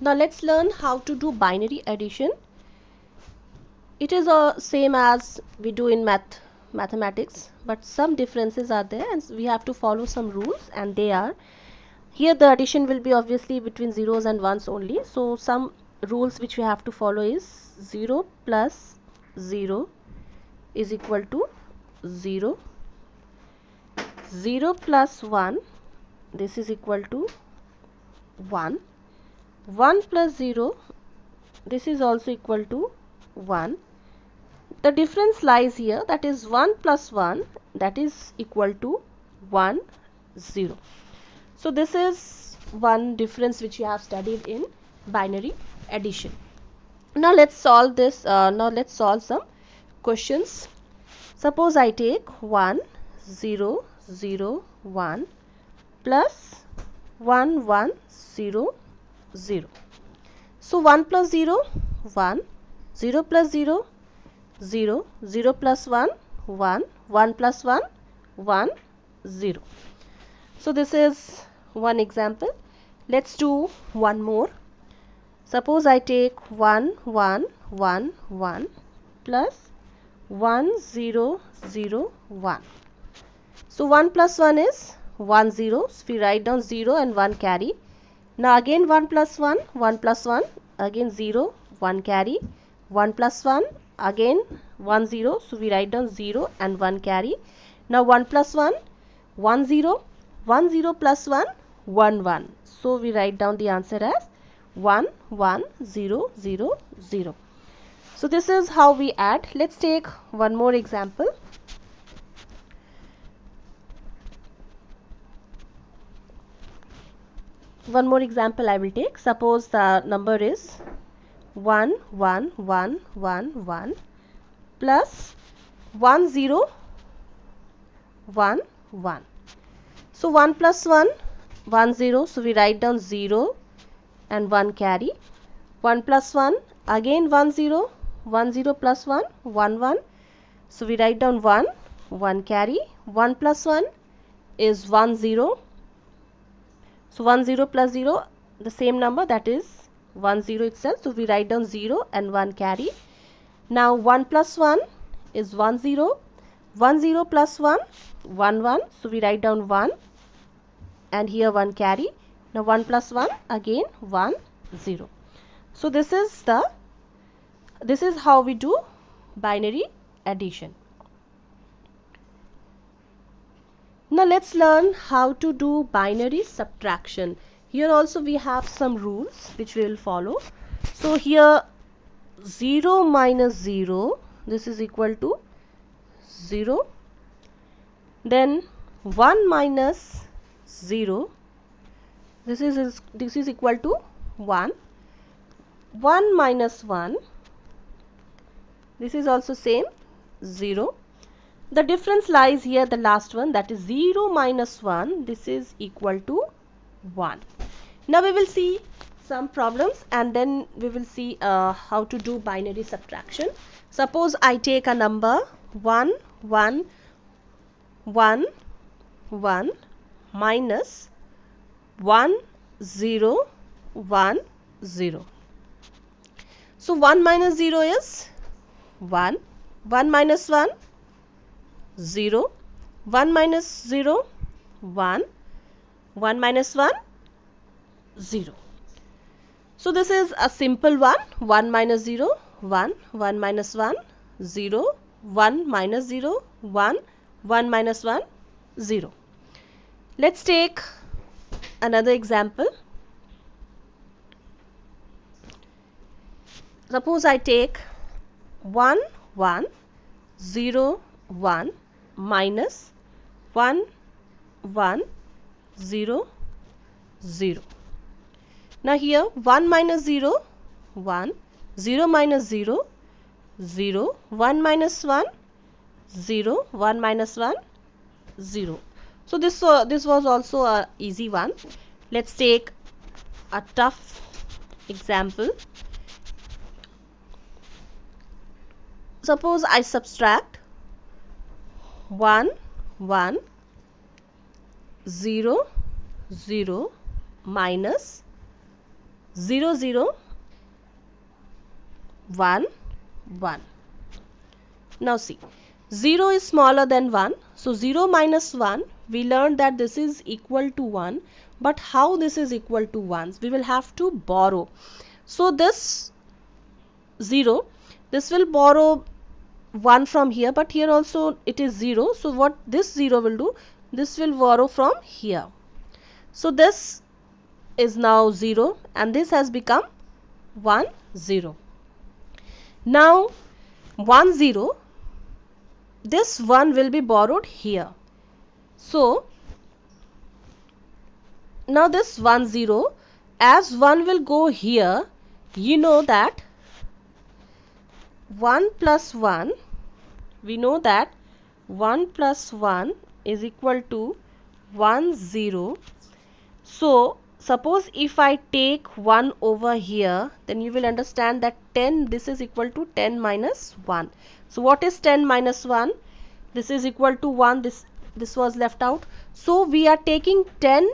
Now let's learn how to do binary addition. It is same as we do in mathematics, but some differences are there and we have to follow some rules, and they are, here the addition will be obviously between zeros and ones only. So some rules which we have to follow is 0 plus 0 is equal to 0, 0 plus 1, this is equal to 1, 1 plus 0, this is also equal to 1. The difference lies here, that is 1 plus 1, that is equal to 1, 0. So this is one difference which you have studied in binary addition. Now let's solve this. Now let's solve some questions. Suppose I take 1, 0, 0, 1 plus 1, 1, 0, 0. So 1 plus 0, 1, 0 plus 0, 0, 0 plus 1, 1, 1 plus 1, 1, 0. So this is one example. Let's do one more. Suppose I take 1, 1, 1, 1 plus 1, 0, 0, 1. So 1 plus 1 is 1, 0. So we write down 0 and 1 carry. Now again 1 plus 1, 1 plus 1, again 0, 1 carry. 1 plus 1, again 1, 0. So we write down 0 and 1 carry. Now 1 plus 1, 1, 0. 1, 0 plus 1, 1, 1. So we write down the answer as 1, 1, 0, 0, 0. So this is how we add. Let's take one more example. One more example I will take. Suppose the number is 1, 1, 1, 1, 1 plus 1, 0, 1, 1. So 1 plus 1, 1, 0. So we write down 0 and 1 carry. 1 plus 1, again 1, 0. 1, 0 plus 1, 1, 1. So we write down 1, 1 carry. 1 plus 1 is 1, 0. So 1, 0 plus 0, the same number, that is 1, 0 itself. So we write down 0 and 1 carry. Now 1 plus 1 is 1, 0. 1, 0 plus 1, 1, 1. So we write down 1 and here 1 carry. Now 1 plus 1, again 1, 0. So this is how we do binary addition. Now let's learn how to do binary subtraction. Here also we have some rules which we will follow. So here 0 minus 0, this is equal to 0. Then 1 minus 0, this is equal to 1. 1 minus 1, this is also same, 0. The difference lies here, the last one, that is 0 minus 1, this is equal to 1. Now we will see some problems and then we will see how to do binary subtraction. Suppose I take a number 1, 1, 1, 1 minus 1, 0, 1, 0. So 1 minus 0 is 1, 1 minus 1, 0, 1 minus 0, 1, 1 minus 1, 0. So this is a simple one. 1 minus 0, 1, 1 minus 1, 0, 1 minus 0, 1, 1 minus 1, 0. Let's take another example. Suppose I take 1, 1, 0, 1 minus 1, 1, 0, 0. Now here 1 minus 0, 1, 0 minus 0, 0, 1 minus 1, 0, 1 minus 1, 0. So this was also a easy one. Let's take a tough example. Suppose I subtract 1, 1, 0, 0 minus 0 0 1 1. Now see, 0 is smaller than 1, so 0 minus 1, we learned that this is equal to 1, but how this is equal to 1? We will have to borrow. So this 0, this will borrow 1 from here, but here also it is 0, so what this 0 will do, this will borrow from here. So this is now 0 and this has become 1 0. Now 1 0, this 1 will be borrowed here. So now this 1 0, as 1 will go here, you know that 1 plus 1, we know that 1 plus 1 is equal to 1 0. So suppose if I take 1 over here, then you will understand that 10, this is equal to 10 minus 1. So what is 10 minus 1? This is equal to 1, this was left out. So we are taking 10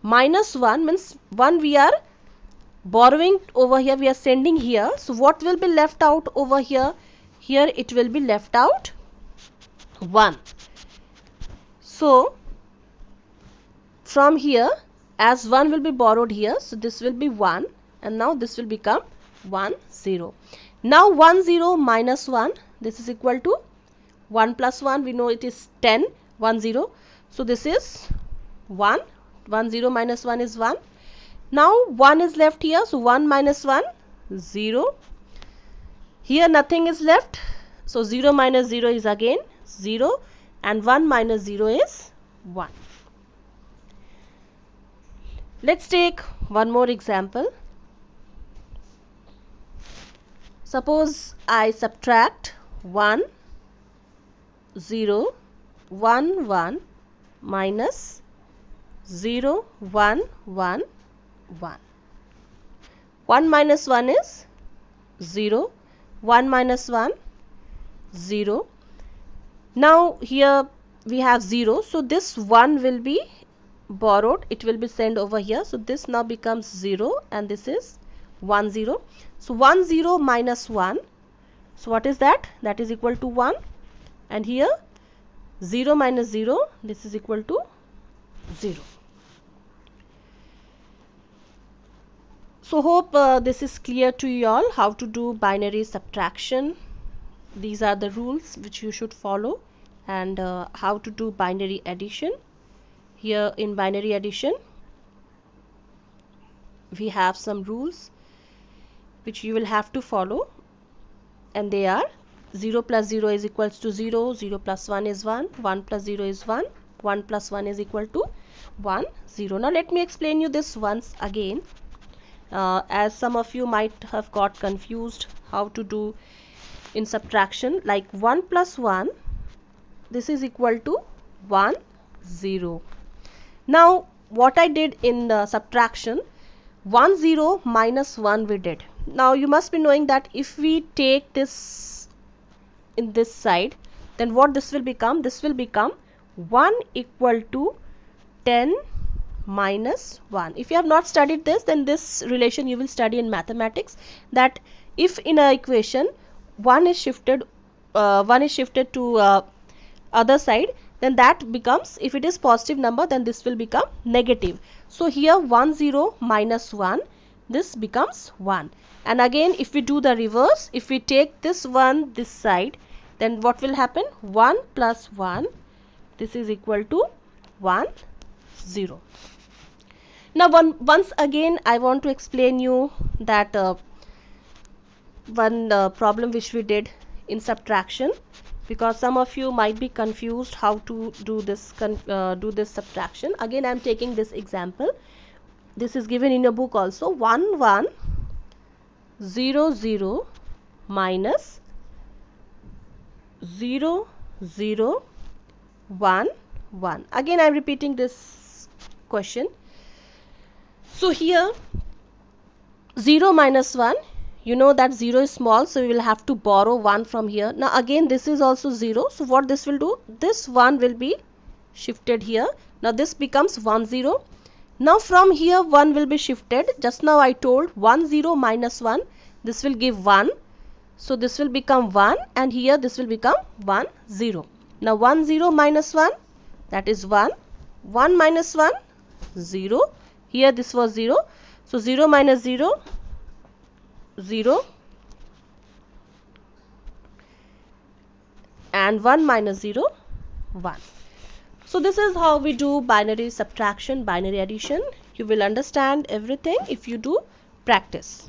minus 1, means 1 we are borrowing over here, we are sending here. So what will be left out over here? Here it will be left out 1. So from here, as 1 will be borrowed here, so this will be 1 and now this will become 1 0. Now 1 0 minus 1, this is equal to 1 plus 1, we know it is 10, 1 0. So this is 1, 1 0 minus 1 is 1. Now 1 is left here, so 1 minus 1, 0. Here nothing is left, so 0 minus 0 is again 0 and 1 minus 0 is 1. Let's take one more example. Suppose I subtract 1 0 1 1 minus 0 1 1 1. 1 minus 1 is 0, 1 minus 1 0. Now here we have 0, so this 1 will be borrowed, it will be sent over here. So this now becomes 0 and this is 1 0. So 1 0 minus 1, so what is that? That is equal to 1, and here 0 minus 0, this is equal to 0. So hope this is clear to you all how to do binary subtraction. These are the rules which you should follow, and how to do binary addition. Here in binary addition, we have some rules which you will have to follow, and they are 0 plus 0 is equals to 0, 0 plus 1 is 1, 1 plus 0 is 1, 1 plus 1 is equal to 1 0. Now let me explain you this once again, as some of you might have got confused how to do in subtraction. Like 1 plus 1, this is equal to 1 0. Now what I did in the subtraction, 1 0 minus 1 we did. Now you must be knowing that if we take this in this side, then what this will become? This will become 1 equal to 10 minus 1. If you have not studied this, then this relation you will study in mathematics, that if in a equation 1 is shifted to other side, then that becomes, if it is positive number, then this will become negative. So here 1 0 minus 1, this becomes 1. And again if we do the reverse, if we take this 1 this side, then what will happen? 1 plus 1, this is equal to 1 0. Now once again I want to explain you that one problem which we did in subtraction, because some of you might be confused how to do this subtraction. Again I am taking this example. This is given in your book also. 1 1 0 0 minus 0 0 1 1. Again I am repeating this question. So here 0 minus 1, you know that 0 is small, so we will have to borrow 1 from here. Now again this is also 0, so what this will do? This 1 will be shifted here. Now this becomes 1 0. Now from here 1 will be shifted. Just now I told 1 0 minus 1, this will give 1. So this will become 1, and here this will become 1 0. Now 1 0 minus 1, that is 1. 1 minus 1, 0. Here this was 0. So 0 minus 0, 0. And 1 minus 0, 1. So this is how we do binary subtraction, binary addition. You will understand everything if you do practice.